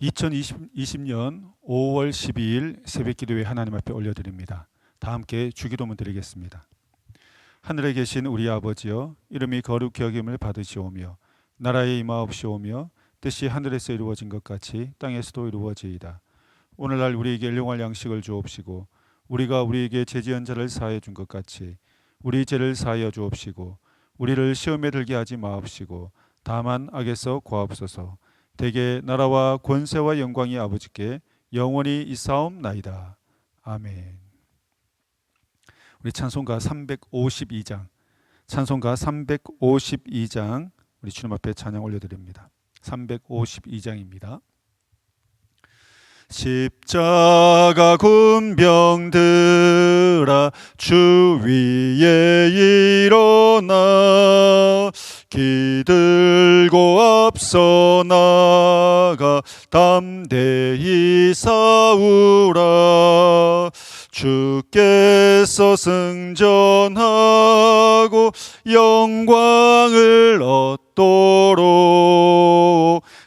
2020년 5월 12일 새벽기도회 하나님 앞에 올려드립니다. 다 함께 주기도문 드리겠습니다. 하늘에 계신 우리 아버지여, 이름이 거룩히 여김을 받으시오며 나라에 임하옵시오며 뜻이 하늘에서 이루어진 것 같이 땅에서도 이루어지이다. 오늘날 우리에게 일용할 양식을 주옵시고 우리가 우리에게 죄지은 자를 사하여 준 것 같이 우리 죄를 사하여 주옵시고 우리를 시험에 들게 하지 마옵시고 다만 악에서 구하옵소서. 대개 나라와 권세와 영광이 아버지께 영원히 있사옵나이다. 아멘. 우리 찬송가 352장 우리 주님 앞에 찬양 올려드립니다. 352장입니다. 십자가 군병들아 주 위에 일어나 기들고 앞서 나가 담대히 싸우라. 주께서 승전하고 영광을 얻도록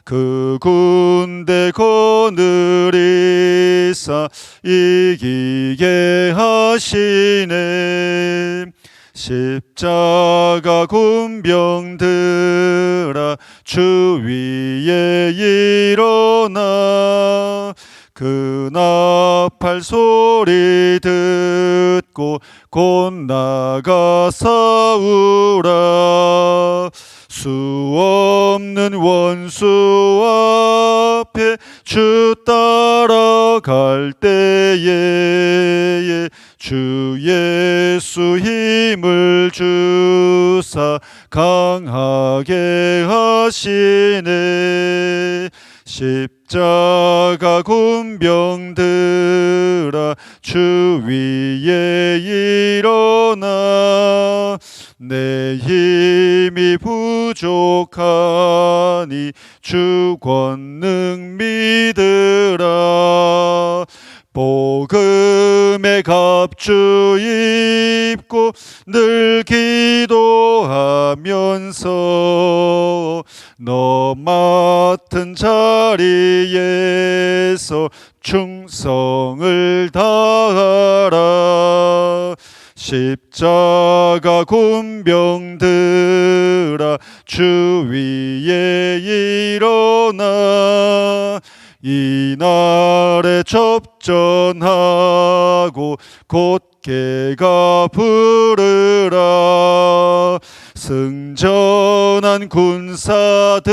그 군대 거느리사 이기게 하시네. 십자가 군병들아 주 위에 일어나 그 나팔 소리 듣고 곧 나가 싸우라. 수 없는 원수 앞에 주 따라갈 때에 주 예수 힘을 주사 강하게 하시네. 십자가 군병들아 주 위에 일어나 내 힘이 부족하니 주 권능 믿으라. 복음의 갑주 입고 늘 기도하면서 너 맡은 자리에서 충성을 다하라. 십자가 군병들아 주 위에 일어나 이날에 접전하고 곧게가 부르라. 승전한 군사들은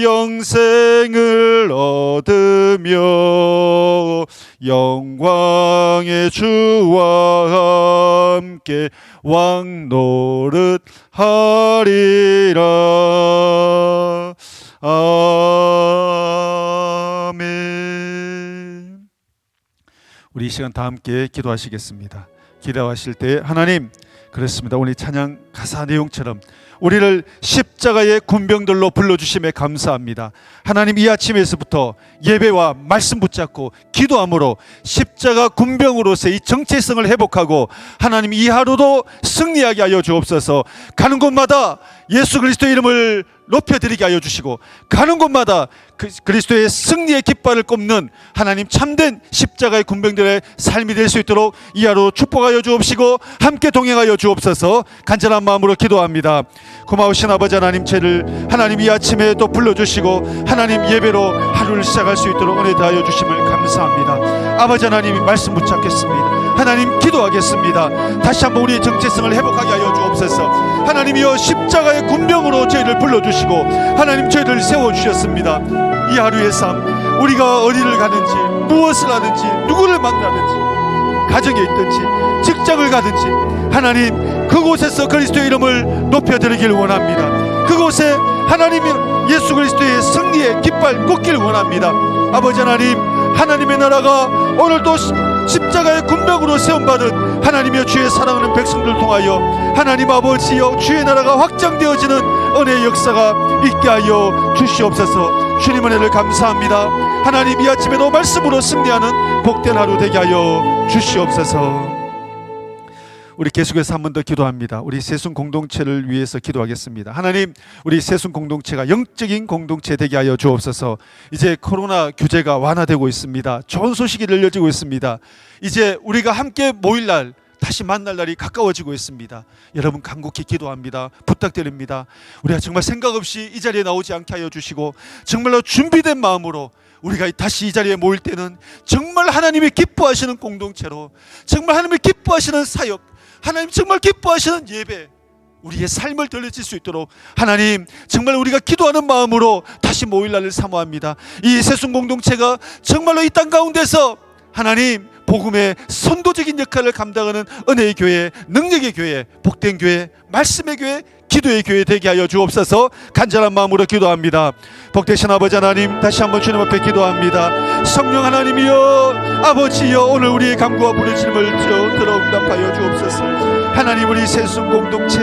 영생을 얻으며 영광의 주와 함께 왕노릇 하리라. 아멘. 우리 이 시간 다 함께 기도하시겠습니다. 기도하실 때 하나님, 그렇습니다. 오늘 찬양 가사 내용처럼 우리를 십자가의 군병들로 불러주심에 감사합니다. 하나님, 이 아침에서부터 예배와 말씀 붙잡고 기도함으로 십자가 군병으로서의 이 정체성을 회복하고 하나님 이 하루도 승리하게 하여 주옵소서. 가는 곳마다 예수 그리스도의 이름을 높여드리게 하여 주시고 가는 곳마다 그리스도의 승리의 깃발을 꼽는 하나님 참된 십자가의 군병들의 삶이 될 수 있도록 이 하루 축복하여 주옵시고 함께 동행하여 주옵소서. 간절한 마음으로 기도합니다. 고마우신 아버지 하나님, 죄를 하나님 이 아침에 또 불러주시고 하나님 예배로 하루를 시작할 수 있도록 은혜 다하여 주심을 감사합니다. 아버지 하나님, 말씀 붙잡겠습니다. 하나님, 기도하겠습니다. 다시 한번 우리의 정체성을 회복하게 하여 주옵소서. 하나님이여, 십자가의 군병으로 저희를 불러주시고 하나님 저희를 세워주셨습니다. 이 하루의 삶, 우리가 어디를 가는지 무엇을 하는지 누구를 만나든지 가정에 있든지 직장을 가든지 하나님 그곳에서 그리스도의 이름을 높여드리길 원합니다. 그곳에 하나님 예수 그리스도의 승리의 깃발 꽂길 원합니다. 아버지 하나님, 하나님의 나라가 오늘도 십자가의 군병으로 세움받은 하나님의 주의 사랑하는 백성들 통하여 하나님 아버지여 주의 나라가 확장되어지는 은혜의 역사가 있게 하여 주시옵소서. 주님 은혜를 감사합니다. 하나님, 이 아침에도 말씀으로 승리하는 복된 하루 되게 하여 주시옵소서. 우리 계속해서 한 번 더 기도합니다. 우리 세순 공동체를 위해서 기도하겠습니다. 하나님, 우리 세순 공동체가 영적인 공동체 되게 하여 주옵소서. 이제 코로나 규제가 완화되고 있습니다. 좋은 소식이 들려지고 있습니다. 이제 우리가 함께 모일 날, 다시 만날 날이 가까워지고 있습니다. 여러분 간곡히 기도합니다. 부탁드립니다. 우리가 정말 생각 없이 이 자리에 나오지 않게 하여 주시고, 정말로 준비된 마음으로 우리가 다시 이 자리에 모일 때는 정말 하나님이 기뻐하시는 공동체로, 정말 하나님이 기뻐하시는 사역, 하나님 정말 기뻐하시는 예배, 우리의 삶을 들려질 수 있도록 하나님 정말 우리가 기도하는 마음으로 다시 모일 날을 사모합니다. 이 세순 공동체가 정말로 이 땅 가운데서 하나님 복음의 선도적인 역할을 감당하는 은혜의 교회, 능력의 교회, 복된 교회, 말씀의 교회, 기도의 교회 되게 하여 주옵소서. 간절한 마음으로 기도합니다. 복되신 아버지 하나님, 다시 한번 주님 앞에 기도합니다. 성령 하나님이여, 아버지여, 오늘 우리의 간구와 부르짖음을 들어 응답하여 주옵소서. 하나님, 우리 세순 공동체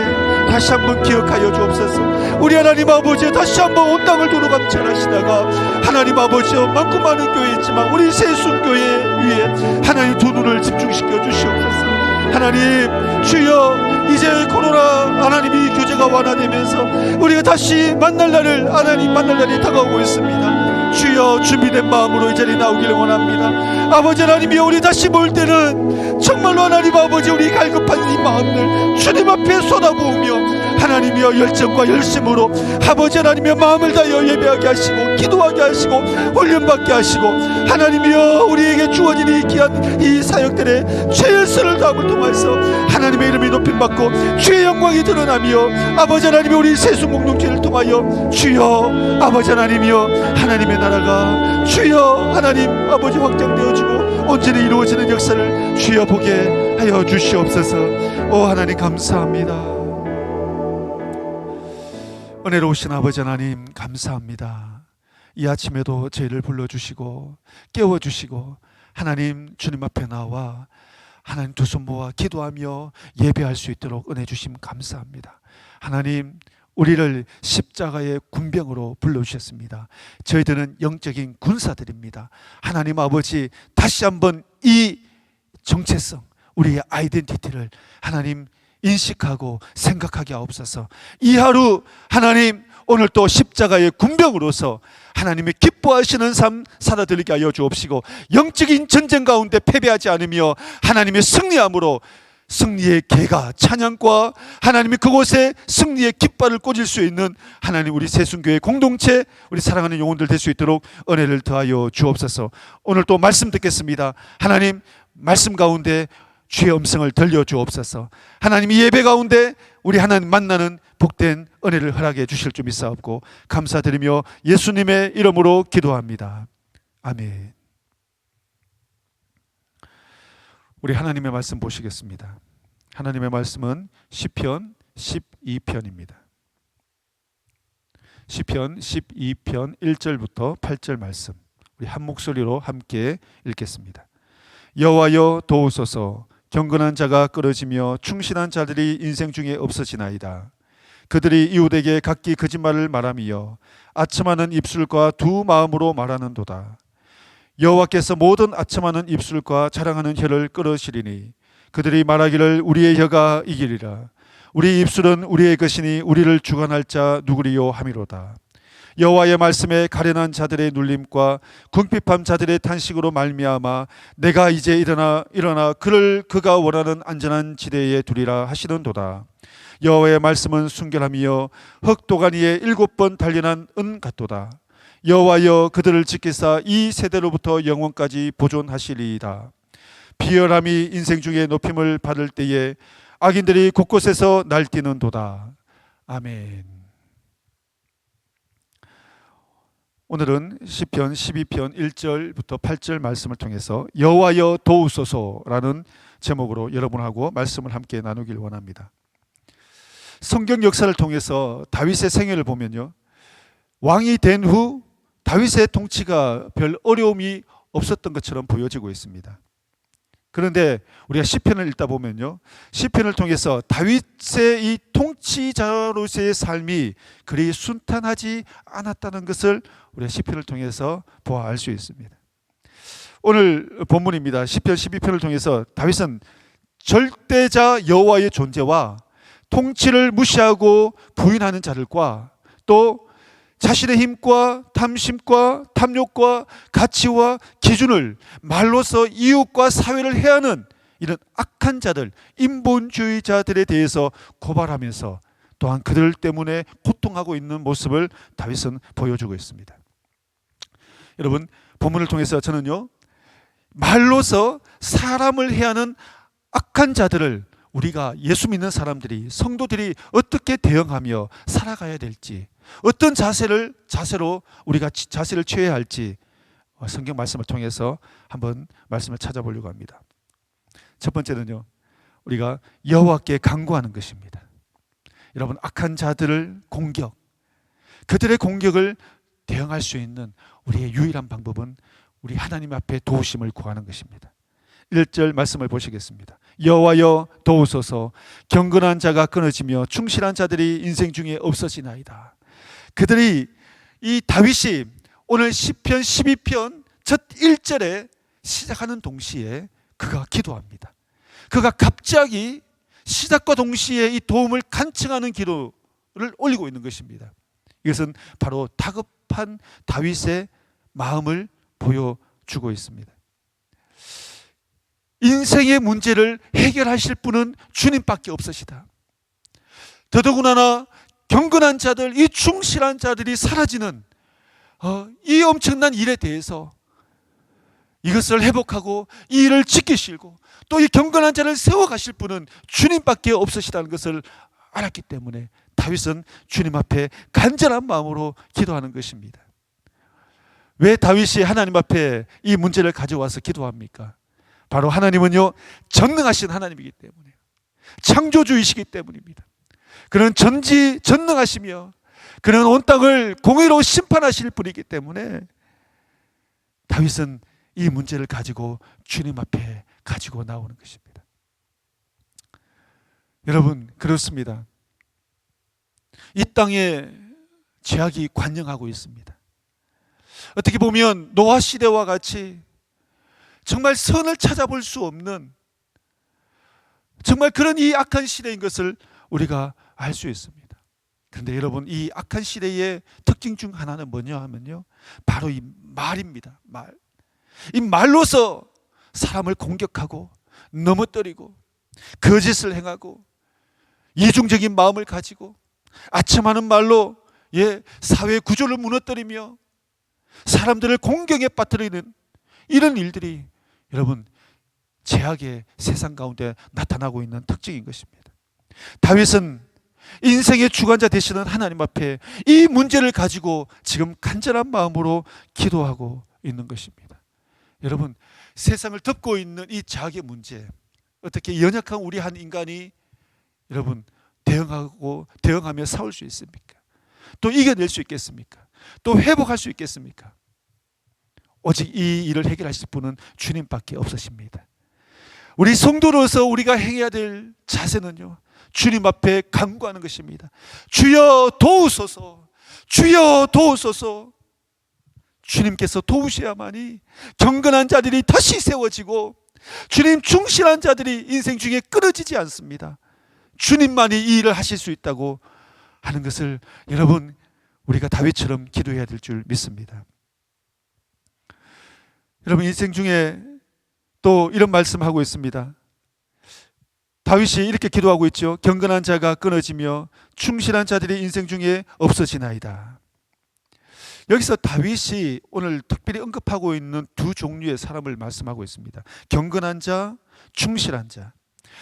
다시 한번 기억하여 주옵소서. 우리 하나님 아버지, 다시 한번 온 땅을 두루 감찰하시다가 하나님 아버지여, 많고 많은 교회 있지만 우리 세순 교회 위에 하나님 두 눈을 집중시켜 주시옵소서. 하나님 주여, 이제 코로나 하나님이 규제가 완화되면서 우리가 다시 만날 날을, 하나님 만날 날이 다가오고 있습니다. 주여, 준비된 마음으로 이 자리에 나오기를 원합니다. 아버지 하나님이여, 우리 다시 모일 때는 정말로 하나님 아버지, 우리 갈급한 이 마음을 주님 앞에 쏟아부으며 하나님이여 열정과 열심으로 아버지 하나님이여 마음을 다하여 예배하게 하시고 기도하게 하시고 훈련받게 하시고, 하나님이여 우리에게 주어진 이 귀한 이 사역들의 최선을 다함을 통해서 하나님의 이름이 높임받고 주의 영광이 드러나며, 아버지 하나님이 우리 세순 공동체를 통하여 주여 아버지 하나님이여 하나님의 나라가 주여 하나님 아버지 확장되어지고 온전히 이루어지는 역사를 주여 보게 하여 주시옵소서. 오 하나님 감사합니다. 은혜로우신 아버지 하나님 감사합니다. 이 아침에도 저희를 불러주시고 깨워주시고 하나님 주님 앞에 나와 하나님 두 손 모아 기도하며 예배할 수 있도록 은혜 주심 감사합니다. 하나님, 우리를 십자가의 군병으로 불러주셨습니다. 저희들은 영적인 군사들입니다. 하나님 아버지, 다시 한번 이 정체성, 우리의 아이덴티티를 하나님 인식하고 생각하게 하옵소서. 이 하루 하나님, 오늘 또 십자가의 군병으로서 하나님의 기뻐하시는 삶 살아들게 하여 주옵시고, 영적인 전쟁 가운데 패배하지 않으며 하나님의 승리함으로 승리의 개가 찬양과 하나님이 그곳에 승리의 깃발을 꽂을 수 있는 하나님 우리 세순교회 공동체, 우리 사랑하는 영혼들 될 수 있도록 은혜를 더하여 주옵소서. 오늘 또 말씀 듣겠습니다. 하나님 말씀 가운데 주의 음성을 들려주옵소서. 하나님 이 예배 가운데 우리 하나님 만나는 복된 은혜를 허락해 주실 줄 믿사옵고 감사드리며 예수님의 이름으로 기도합니다. 아멘. 우리 하나님의 말씀 보시겠습니다. 하나님의 말씀은 시편 12편입니다. 시편 12편 1절부터 8절 말씀, 우리 한 목소리로 함께 읽겠습니다. 여호와여 도우소서. 경건한 자가 끊어지며 충실한 자들이 인생 중에 없어지나이다. 그들이 이웃에게 각기 거짓말을 말하며 아첨하는 입술과 두 마음으로 말하는도다. 여호와께서 모든 아첨하는 입술과 자랑하는 혀를 끊으시리니 그들이 말하기를 우리의 혀가 이기리라. 우리 입술은 우리의 것이니 우리를 주관할 자 누구리요 하미로다. 여호와의 말씀에 가련한 자들의 눌림과 궁핍한 자들의 탄식으로 말미암아 내가 이제 일어나 그가 원하는 안전한 지대에 두리라 하시는도다. 여호와의 말씀은 순결하며 흑도가니에 7번 단련한 은 같도다. 여호와여 그들을 지키사 이 세대로부터 영원까지 보존하시리이다. 비열함이 인생 중에 높임을 받을 때에 악인들이 곳곳에서 날뛰는도다. 아멘. 오늘은 시편 12편 1절부터 8절 말씀을 통해서 여호와여 도우소서라는 제목으로 여러분하고 말씀을 함께 나누길 원합니다. 성경 역사를 통해서 다윗의 생애를 보면요, 왕이 된 후 다윗의 통치가 별 어려움이 없었던 것처럼 보여지고 있습니다. 그런데 우리가 시편을 읽다 보면요, 시편을 통해서 다윗의 이 통치자로서의 삶이 그리 순탄하지 않았다는 것을 우리가 시편을 통해서 보아 알 수 있습니다. 오늘 본문입니다. 시편 12편을 통해서 다윗은 절대자 여호와의 존재와 통치를 무시하고 부인하는 자들과 또 자신의 힘과 탐심과 탐욕과 가치와 기준을 말로써 이웃과 사회를 해하는 이런 악한 자들, 인본주의자들에 대해서 고발하면서 또한 그들 때문에 고통하고 있는 모습을 다윗은 보여주고 있습니다. 여러분, 본문을 통해서 저는요, 말로서 사람을 해하는 악한 자들을 우리가 예수 믿는 사람들이, 성도들이 어떻게 대응하며 살아가야 될지, 어떤 자세로 우리가 자세를 취해야 할지 성경 말씀을 통해서 한번 말씀을 찾아보려고 합니다. 첫 번째는요, 우리가 여호와께 간구하는 것입니다. 여러분, 악한 자들을 그들의 공격을 대응할 수 있는 우리의 유일한 방법은 우리 하나님 앞에 도우심을 구하는 것입니다. 1절 말씀을 보시겠습니다. 여호와여 도우소서, 경건한 자가 끊어지며 충실한 자들이 인생 중에 없어지나이다. 이 다윗이 오늘 시편 12편 첫 1절에 시작하는 동시에 그가 기도합니다. 그가 갑자기 시작과 동시에 이 도움을 간청하는 기도를 올리고 있는 것입니다. 이것은 바로 다급한 다윗의 마음을 보여주고 있습니다. 인생의 문제를 해결하실 분은 주님밖에 없으시다. 더더군다나 경건한 자들, 이 충실한 자들이 사라지는 이 엄청난 일에 대해서 이것을 회복하고 이 일을 지키시고 또 이 경건한 자를 세워가실 분은 주님밖에 없으시다는 것을 알았기 때문에 다윗은 주님 앞에 간절한 마음으로 기도하는 것입니다. 왜 다윗이 하나님 앞에 이 문제를 가져와서 기도합니까? 바로 하나님은요, 전능하신 하나님이기 때문에, 창조주이시기 때문입니다. 그는 전능하시며 그는 온 땅을 공의로 심판하실 분이기 때문에 다윗은 이 문제를 가지고 주님 앞에 가지고 나오는 것입니다. 여러분, 그렇습니다. 이 땅에 죄악이 관영하고 있습니다. 어떻게 보면 노아 시대와 같이 정말 선을 찾아볼 수 없는 정말 그런 이 악한 시대인 것을 우리가 알 수 있습니다. 그런데 여러분, 이 악한 시대의 특징 중 하나는 뭐냐 하면요, 바로 이 말입니다. 이 말로서 사람을 공격하고 넘어뜨리고 거짓을 행하고 이중적인 마음을 가지고 아첨하는 말로 사회 구조를 무너뜨리며 사람들을 공경에 빠뜨리는 이런 일들이 여러분, 죄악의 세상 가운데 나타나고 있는 특징인 것입니다. 다윗은 인생의 주관자 되시는 하나님 앞에 이 문제를 가지고 지금 간절한 마음으로 기도하고 있는 것입니다. 여러분, 세상을 덮고 있는 이 죄악의 문제, 어떻게 연약한 우리 한 인간이 여러분 대응하며 싸울 수 있습니까? 또 이겨낼 수 있겠습니까? 또 회복할 수 있겠습니까? 오직 이 일을 해결하실 분은 주님밖에 없으십니다. 우리 성도로서 우리가 행해야 될 자세는요, 주님 앞에 간구하는 것입니다. 주여 도우소서, 주여 도우소서. 주님께서 도우셔야만이 경건한 자들이 다시 세워지고 주님 충실한 자들이 인생 중에 끊어지지 않습니다. 주님만이 이 일을 하실 수 있다고 하는 것을 여러분, 우리가 다윗처럼 기도해야 될 줄 믿습니다. 여러분, 인생 중에 또 이런 말씀하고 있습니다. 다윗이 이렇게 기도하고 있죠. 경건한 자가 끊어지며 충실한 자들이 인생 중에 없어지나이다. 여기서 다윗이 오늘 특별히 언급하고 있는 두 종류의 사람을 말씀하고 있습니다. 경건한 자, 충실한 자.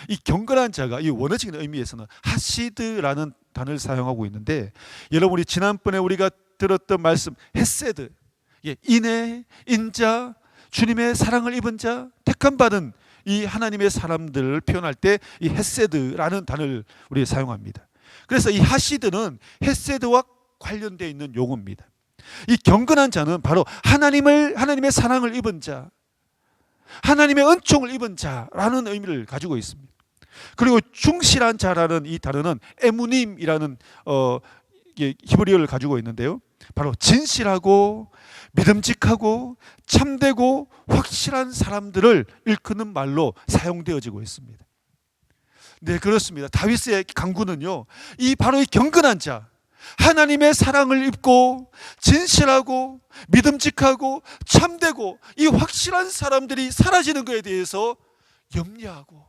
이 경건한 자가 이 원어적인 의미에서는 하시드라는 단어를 사용하고 있는데, 여러분이 지난번에 우리가 들었던 말씀 헤세드, 인애, 인자, 주님의 사랑을 입은 자, 택함 받은 이 하나님의 사람들을 표현할 때 이 헤세드라는 단어를 우리 사용합니다. 그래서 이 하시드는 헤세드와 관련되어 있는 용어입니다. 이 경건한 자는 바로 하나님의 사랑을 입은 자, 하나님의 은총을 입은 자라는 의미를 가지고 있습니다. 그리고 충실한 자라는 이 단어는 에무님이라는 히브리어를 가지고 있는데요, 바로 진실하고 믿음직하고 참되고 확실한 사람들을 일컫는 말로 사용되어지고 있습니다. 네, 그렇습니다. 다윗의 강구는요, 이 바로 이 경건한 자, 하나님의 사랑을 입고 진실하고 믿음직하고 참되고 이 확실한 사람들이 사라지는 것에 대해서 염려하고,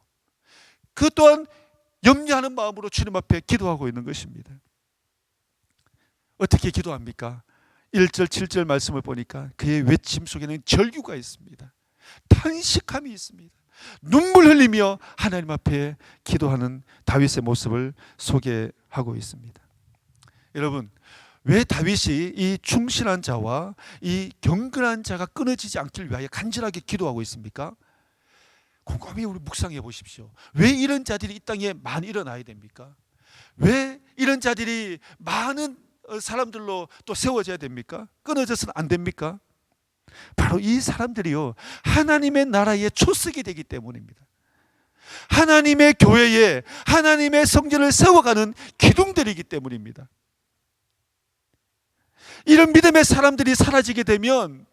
그 또한 염려하는 마음으로 주님 앞에 기도하고 있는 것입니다. 어떻게 기도합니까? 1절 7절 말씀을 보니까 그의 외침 속에는 절규가 있습니다. 탄식함이 있습니다. 눈물 흘리며 하나님 앞에 기도하는 다윗의 모습을 소개하고 있습니다. 여러분, 왜 다윗이 이 충실한 자와 이 경건한 자가 끊어지지 않길 위하여 간절하게 기도하고 있습니까? 곰곰이 우리 묵상해 보십시오. 왜 이런 자들이 이 땅에 많이 일어나야 됩니까? 왜 이런 자들이 많은 사람들로 또 세워져야 됩니까? 끊어져서는 안 됩니까? 바로 이 사람들이요, 하나님의 나라의 초석이 되기 때문입니다. 하나님의 교회에 하나님의 성전을 세워가는 기둥들이기 때문입니다. 이런 믿음의 사람들이 사라지게 되면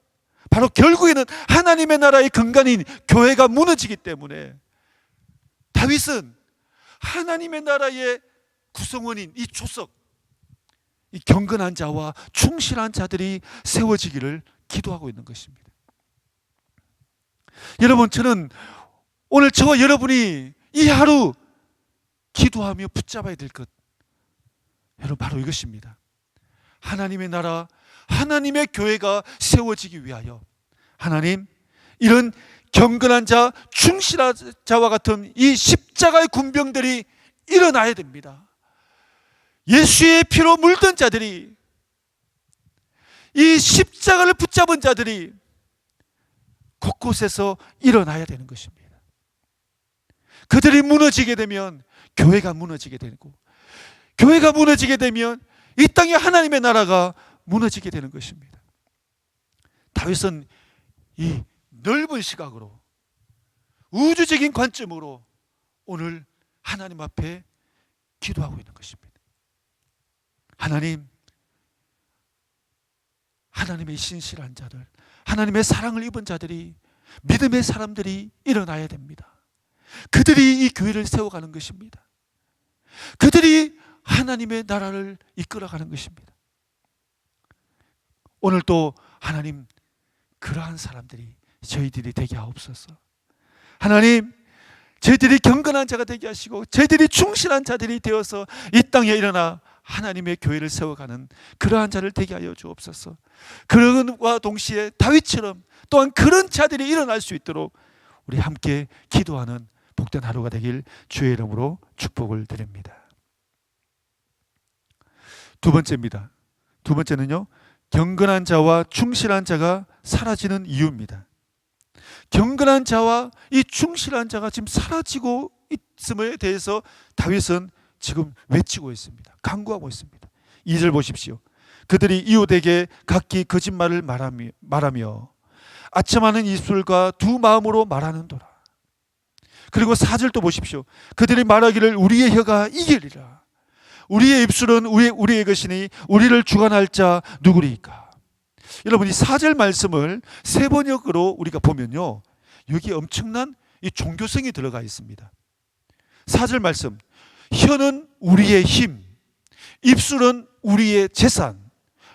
바로 결국에는 하나님의 나라의 근간인 교회가 무너지기 때문에 다윗은 하나님의 나라의 구성원인 이 초석, 이 경건한 자와 충실한 자들이 세워지기를 기도하고 있는 것입니다. 여러분, 저는 오늘 저와 여러분이 이 하루 기도하며 붙잡아야 될 것, 여러분, 바로 이것입니다. 하나님의 나라, 하나님의 교회가 세워지기 위하여 하나님, 이런 경건한 자, 충실한 자와 같은 이 십자가의 군병들이 일어나야 됩니다. 예수의 피로 물든 자들이, 이 십자가를 붙잡은 자들이 곳곳에서 일어나야 되는 것입니다. 그들이 무너지게 되면 교회가 무너지게 되고, 교회가 무너지게 되면 이 땅에 하나님의 나라가 무너지게 되는 것입니다. 다윗은 이 넓은 시각으로, 우주적인 관점으로 오늘 하나님 앞에 기도하고 있는 것입니다. 하나님, 하나님의 신실한 자들, 하나님의 사랑을 입은 자들이, 믿음의 사람들이 일어나야 됩니다. 그들이 이 교회를 세워가는 것입니다. 그들이 하나님의 나라를 이끌어가는 것입니다. 오늘 또 하나님, 그러한 사람들이 저희들이 되게 하옵소서. 하나님, 저희들이 경건한 자가 되게 하시고 저희들이 충실한 자들이 되어서 이 땅에 일어나 하나님의 교회를 세워가는 그러한 자를 되게 하여 주옵소서. 그런과 동시에 다윗처럼 또한 그런 자들이 일어날 수 있도록 우리 함께 기도하는 복된 하루가 되길 주의 이름으로 축복을 드립니다. 두 번째입니다. 두 번째는요, 경건한 자와 충실한 자가 사라지는 이유입니다. 경건한 자와 이 충실한 자가 지금 사라지고 있음에 대해서 다윗은 지금 외치고 있습니다. 간구하고 있습니다. 2절 보십시오. 그들이 이웃에게 각기 거짓말을 말하며 아첨하는 입술과 두 마음으로 말하는도다. 그리고 4절도 보십시오. 그들이 말하기를 우리의 혀가 이기리라. 우리의 입술은 우리의 것이니 우리를 주관할 자 누구리까? 여러분, 이 4절 말씀을 세 번역으로 우리가 보면요, 여기 엄청난 이 종교성이 들어가 있습니다. 4절 말씀, 혀는 우리의 힘, 입술은 우리의 재산,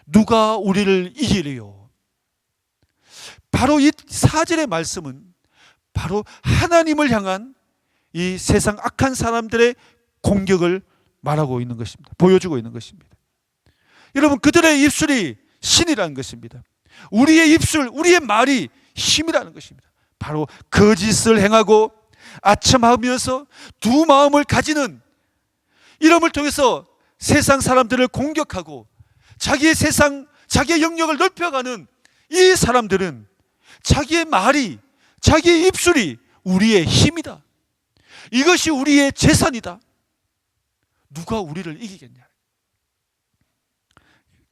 누가 우리를 이기리요? 바로 이 4절의 말씀은 바로 하나님을 향한 이 세상 악한 사람들의 공격을 말하고 있는 것입니다. 보여주고 있는 것입니다. 여러분, 그들의 입술이 신이라는 것입니다. 우리의 입술, 우리의 말이 힘이라는 것입니다. 바로 거짓을 행하고 아첨하면서 두 마음을 가지는, 이름을 통해서 세상 사람들을 공격하고 자기의 세상, 자기의 영역을 넓혀가는 이 사람들은 자기의 말이, 자기의 입술이 우리의 힘이다. 이것이 우리의 재산이다. 누가 우리를 이기겠냐?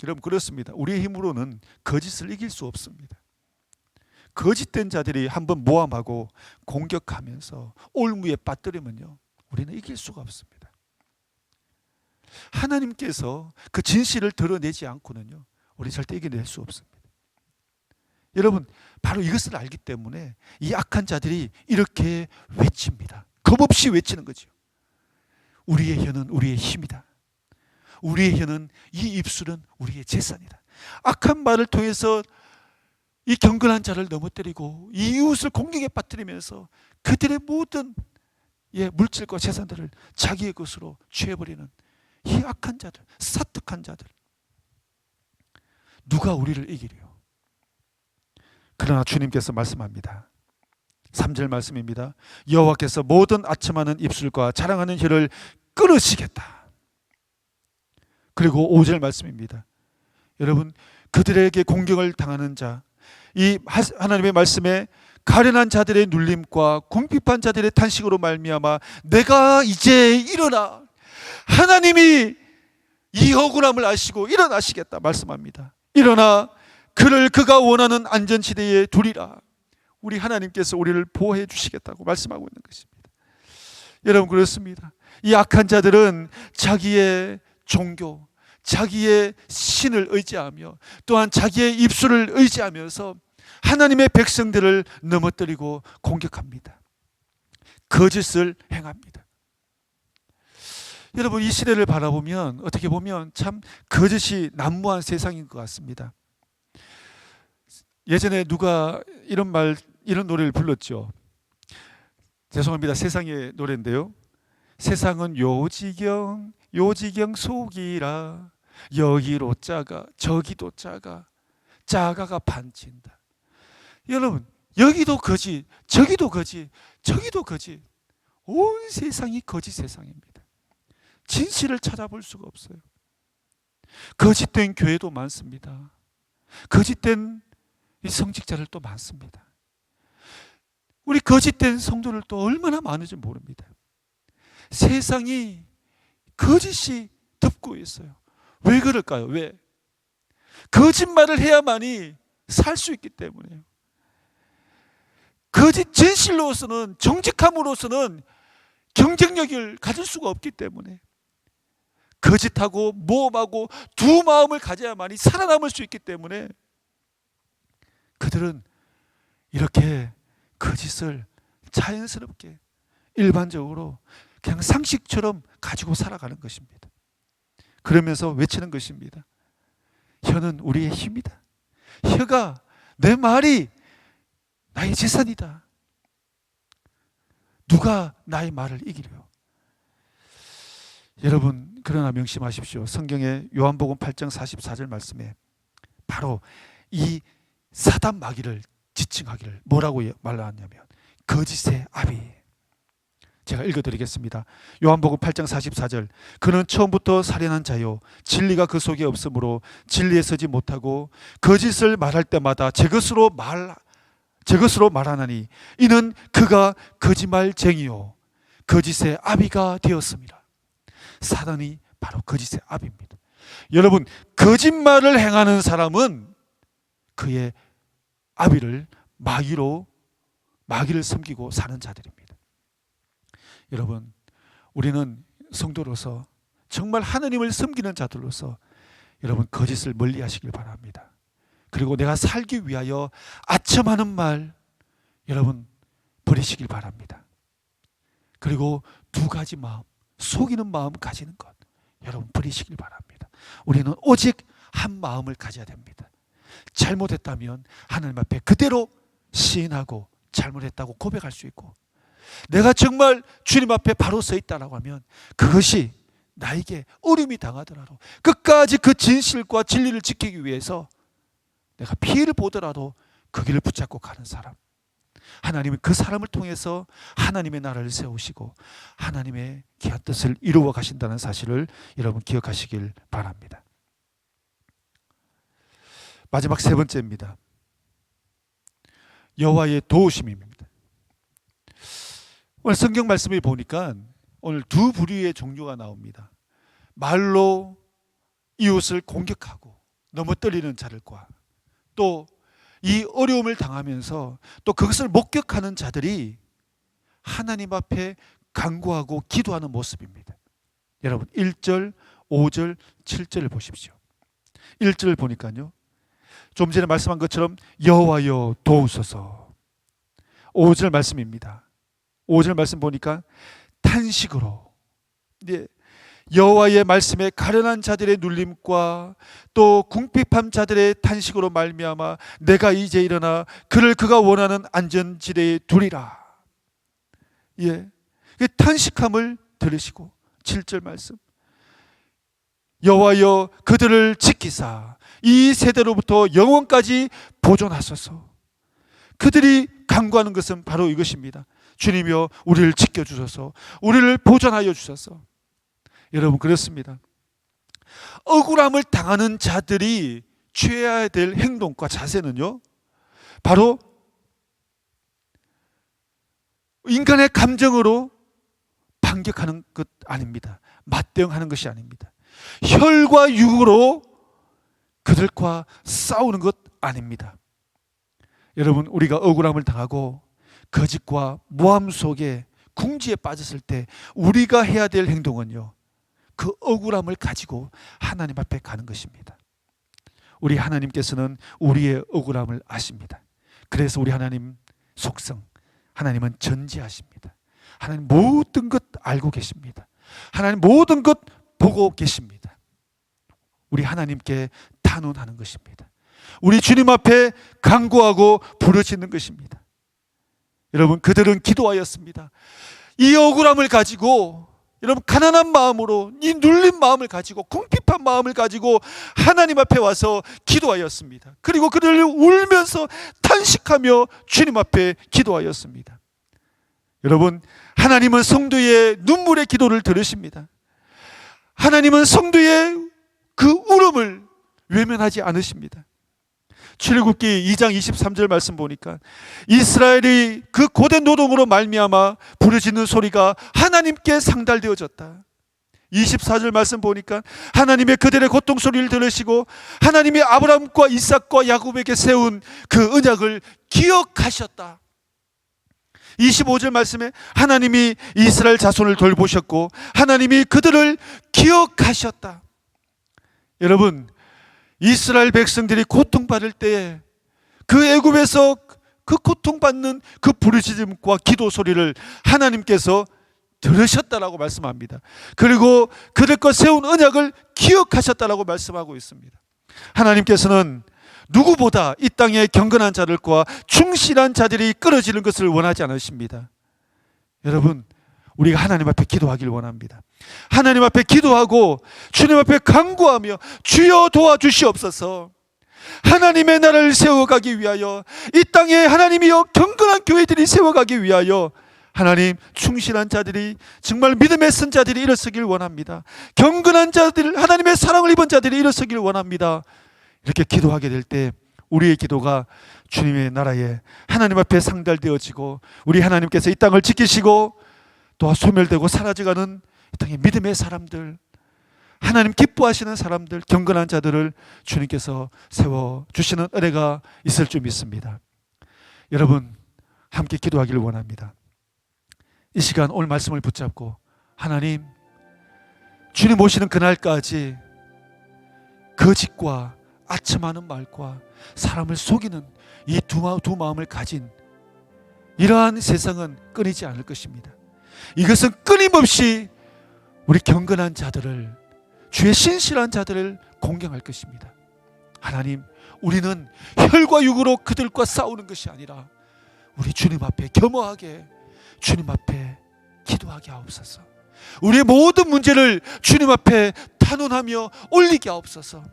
여러분, 그렇습니다. 우리의 힘으로는 거짓을 이길 수 없습니다. 거짓된 자들이 한번 모함하고 공격하면서 올무에 빠뜨리면요, 우리는 이길 수가 없습니다. 하나님께서 그 진실을 드러내지 않고는요, 우리 절대 이겨낼 수 없습니다. 여러분, 바로 이것을 알기 때문에 이 악한 자들이 이렇게 외칩니다. 겁없이 외치는 거죠. 우리의 혀는 우리의 힘이다. 우리의 혀는, 이 입술은 우리의 재산이다. 악한 말을 통해서 이 경건한 자를 넘어뜨리고 이 이웃을 공격에 빠뜨리면서 그들의 모든 물질과 재산들을 자기의 것으로 취해버리는 이 악한 자들, 사특한 자들, 누가 우리를 이기려? 그러나 주님께서 말씀합니다. 3절 말씀입니다. 여호와께서 모든 아첨하는 입술과 자랑하는 혀를 끊으시겠다. 그리고 5절 말씀입니다. 여러분, 그들에게 공격을 당하는 자, 이 하나님의 말씀에 가련한 자들의 눌림과 궁핍한 자들의 탄식으로 말미암아 내가 이제 일어나, 하나님이 이 억울함을 아시고 일어나시겠다 말씀합니다. 일어나 그를 그가 원하는 안전지대에 두리라. 우리 하나님께서 우리를 보호해 주시겠다고 말씀하고 있는 것입니다. 여러분, 그렇습니다. 이 악한 자들은 자기의 종교, 자기의 신을 의지하며 또한 자기의 입술을 의지하면서 하나님의 백성들을 넘어뜨리고 공격합니다. 거짓을 행합니다. 여러분, 이 시대를 바라보면 어떻게 보면 참 거짓이 난무한 세상인 것 같습니다. 예전에 누가 이런 노래를 불렀죠. 죄송합니다. 세상의 노래인데요. 세상은 요지경 속이라, 여기로 작아 저기도 작아가 반친다. 여러분, 여기도 거짓, 저기도 거짓, 저기도 거짓, 온 세상이 거짓 세상입니다. 진실을 찾아볼 수가 없어요. 거짓된 교회도 많습니다. 거짓된 성직자들도 많습니다. 우리 거짓된 성도들도 얼마나 많은지 모릅니다. 세상이 거짓이 덮고 있어요. 왜 그럴까요? 왜? 거짓말을 해야만이 살 수 있기 때문에요. 거짓 진실로서는, 정직함으로서는 경쟁력을 가질 수가 없기 때문에 거짓하고 모험하고 두 마음을 가져야만이 살아남을 수 있기 때문에 그들은 이렇게 거짓을 자연스럽게 일반적으로 그냥 상식처럼 가지고 살아가는 것입니다. 그러면서 외치는 것입니다. 혀는 우리의 힘이다. 혀가, 내 말이 나의 재산이다. 누가 나의 말을 이기려? 여러분, 그러나 명심하십시오. 성경의 요한복음 8장 44절 말씀에 바로 이 사단 마귀를 지칭하기를 뭐라고 말하냐면 거짓의 아비. 제가 읽어드리겠습니다. 요한복음 8장 44절. 그는 처음부터 살인한 자요, 진리가 그 속에 없으므로 진리에 서지 못하고 거짓을 말할 때마다 제 것으로 말하나니 이는 그가 거짓말쟁이요 거짓의 아비가 되었습니다. 사단이 바로 거짓의 아비입니다. 여러분, 거짓말을 행하는 사람은 그의 아비를 마귀를 섬기고 사는 자들입니다. 여러분, 우리는 성도로서 정말 하나님을 섬기는 자들로서 여러분, 거짓을 멀리 하시길 바랍니다. 그리고 내가 살기 위하여 아첨하는 말 여러분 버리시길 바랍니다. 그리고 두 가지 마음, 속이는 마음 가지는 것 여러분 버리시길 바랍니다. 우리는 오직 한 마음을 가져야 됩니다. 잘못했다면 하나님 앞에 그대로 시인하고 잘못했다고 고백할 수 있고, 내가 정말 주님 앞에 바로 서 있다라고 하면 그것이 나에게 어려움이 당하더라도 끝까지 그 진실과 진리를 지키기 위해서 내가 피해를 보더라도 그 길을 붙잡고 가는 사람, 하나님은 그 사람을 통해서 하나님의 나라를 세우시고 하나님의 귀한 뜻을 이루어 가신다는 사실을 여러분 기억하시길 바랍니다. 마지막 세 번째입니다. 여호와의 도우심입니다. 오늘 성경 말씀을 보니까 오늘 두 부류의 종류가 나옵니다. 말로 이웃을 공격하고 넘어뜨리는 자들과 또 이 어려움을 당하면서 또 그것을 목격하는 자들이 하나님 앞에 간구하고 기도하는 모습입니다. 여러분 1절, 5절, 7절을 보십시오. 1절을 보니까요, 좀 전에 말씀한 것처럼 여호와여 도우소서. 5절 말씀입니다. 5절 말씀 보니까 탄식으로 예. 여호와의 말씀에 가련한 자들의 눌림과 또 궁핍한 자들의 탄식으로 말미암아 내가 이제 일어나 그를 그가 원하는 안전지대에 두리라. 예, 그 탄식함을 들으시고 7절 말씀, 여호와여 그들을 지키사 이 세대로부터 영원까지 보존하소서. 그들이 간구하는 것은 바로 이것입니다. 주님이여 우리를 지켜주소서, 우리를 보존하여 주소서. 여러분, 그렇습니다. 억울함을 당하는 자들이 취해야 될 행동과 자세는요, 바로 인간의 감정으로 반격하는 것 아닙니다. 맞대응하는 것이 아닙니다. 혈과 육으로 그들과 싸우는 것 아닙니다. 여러분, 우리가 억울함을 당하고 거짓과 모함 속에 궁지에 빠졌을 때 우리가 해야 될 행동은요, 그 억울함을 가지고 하나님 앞에 가는 것입니다. 우리 하나님께서는 우리의 억울함을 아십니다. 그래서 우리 하나님 속성, 하나님은 전지하십니다. 하나님 모든 것 알고 계십니다. 하나님 모든 것 보고 계십니다. 우리 하나님께 탄원하는 것입니다. 우리 주님 앞에 간구하고 부르짖는 것입니다. 여러분, 그들은 기도하였습니다. 이 억울함을 가지고, 여러분, 가난한 마음으로, 이 눌린 마음을 가지고, 궁핍한 마음을 가지고 하나님 앞에 와서 기도하였습니다. 그리고 그들을 울면서 탄식하며 주님 앞에 기도하였습니다. 여러분, 하나님은 성도의 눈물의 기도를 들으십니다. 하나님은 성도의 그 울음을 외면하지 않으십니다. 출애굽기 2장 23절 말씀 보니까 이스라엘이 그 고된 노동으로 말미암아 부르짖는 소리가 하나님께 상달되어졌다. 24절 말씀 보니까 하나님의 그들의 고통 소리를 들으시고 하나님이 아브라함과 이삭과 야곱에게 세운 그 언약을 기억하셨다. 25절 말씀에 하나님이 이스라엘 자손을 돌보셨고 하나님이 그들을 기억하셨다. 여러분, 이스라엘 백성들이 고통받을 때에 그 애굽에서 그 고통받는 그 부르짖음과 기도 소리를 하나님께서 들으셨다라고 말씀합니다. 그리고 그들과 세운 언약을 기억하셨다라고 말씀하고 있습니다. 하나님께서는 누구보다 이 땅에 경건한 자들과 충실한 자들이 끊어지는 것을 원하지 않으십니다. 여러분, 우리가 하나님 앞에 기도하길 원합니다. 하나님 앞에 기도하고 주님 앞에 간구하며 주여 도와주시옵소서. 하나님의 나라를 세워가기 위하여, 이 땅에 하나님이여 경건한 교회들이 세워가기 위하여 하나님 충실한 자들이, 정말 믿음의 선자들이 일어서길 원합니다. 경건한 자들, 하나님의 사랑을 입은 자들이 일어서길 원합니다. 이렇게 기도하게 될 때 우리의 기도가 주님의 나라에 하나님 앞에 상달되어지고 우리 하나님께서 이 땅을 지키시고 또 소멸되고 사라져가는 이 땅의 믿음의 사람들, 하나님 기뻐하시는 사람들, 경건한 자들을 주님께서 세워주시는 은혜가 있을 줄 믿습니다. 여러분, 함께 기도하기를 원합니다. 이 시간 오늘 말씀을 붙잡고 하나님, 주님 오시는 그날까지 거짓과 아첨하는 말과 사람을 속이는 이 두 마음을 가진 이러한 세상은 끊이지 않을 것입니다. 이것은 끊임없이 우리 경건한 자들을, 주의 신실한 자들을 공경할 것입니다. 하나님, 우리는 혈과 육으로 그들과 싸우는 것이 아니라 우리 주님 앞에 겸허하게 주님 앞에 기도하게 하옵소서. 우리의 모든 문제를 주님 앞에 탄원하며 올리게 하옵소서.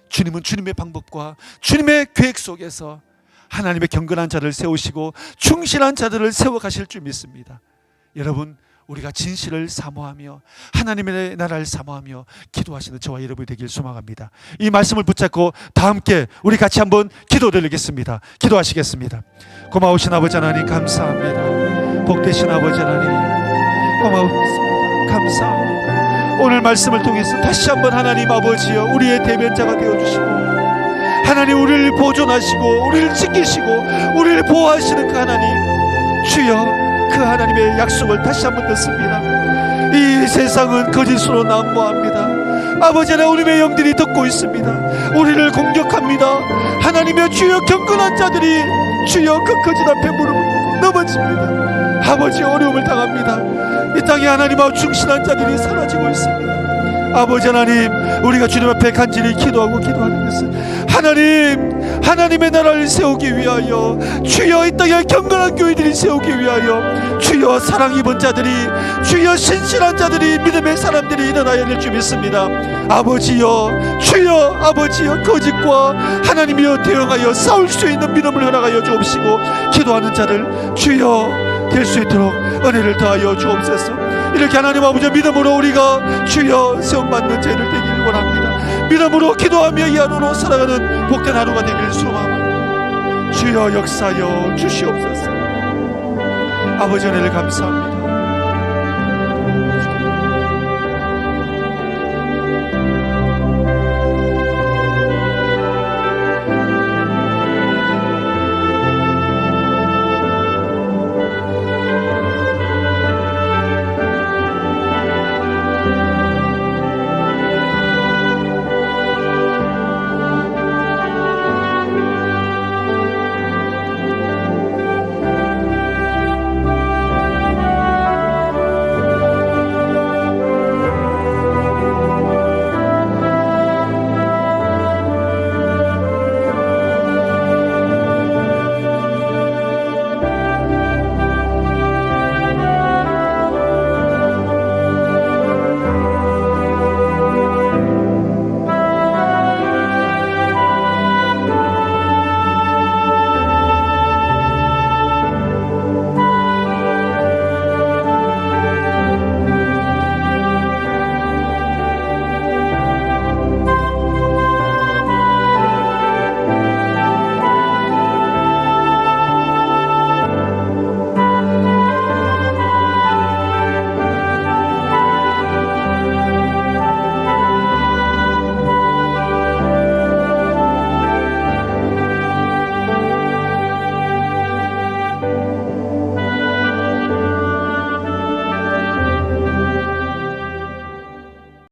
주님은 주님의 방법과 주님의 계획 속에서 하나님의 경건한 자를 세우시고 충실한 자들을 세워가실 줄 믿습니다. 여러분, 우리가 진실을 사모하며 하나님의 나라를 사모하며 기도하시는 저와 여러분이 되길 소망합니다. 이 말씀을 붙잡고 다 함께 우리 같이 한번 기도드리겠습니다. 기도하시겠습니다. 고마우신 아버지 하나님 감사합니다. 복되신 아버지 하나님 고마웠습니다. 감사합니다. 오늘 말씀을 통해서 다시 한번 하나님 아버지여 우리의 대변자가 되어주시고 하나님 우리를 보존하시고 우리를 지키시고 우리를 보호하시는 그 하나님, 주여 그 하나님의 약속을 다시 한번 듣습니다. 이 세상은 거짓으로 난무합니다. 아버지 하나님, 우리의 영들이 듣고 있습니다. 우리를 공격합니다. 하나님의 주여 경건한 자들이 주여 그 거짓 앞에 무릎을 꿇고 넘어집니다. 아버지 어려움을 당합니다. 이 땅에 하나님하고 충실한 자들이 사라지고 있습니다. 아버지 하나님, 우리가 주님 앞에 간절히 기도하는 것은 하나님의 나라를 세우기 위하여, 주여 이 땅에 경건한 교회들이 세우기 위하여, 주여 사랑 입은 자들이, 주여 신실한 자들이, 믿음의 사람들이 일어나야 될 줄 믿습니다. 아버지여, 주여, 아버지여, 거짓과 하나님이여 대응하여 싸울 수 있는 믿음을 허락하여 주옵시고, 기도하는 자를 주여 될 수 있도록 은혜를 더하여 주옵소서. 이렇게 하나님 아버지 믿음으로 우리가 주여 세움받는 죄를 되기를 원합니다. 믿음으로 기도하며 이 하루로 살아가는 복된 하루가 되기를 소망합니다. 주여 역사여 주시옵소서. 아버지 은혜를 감사합니다.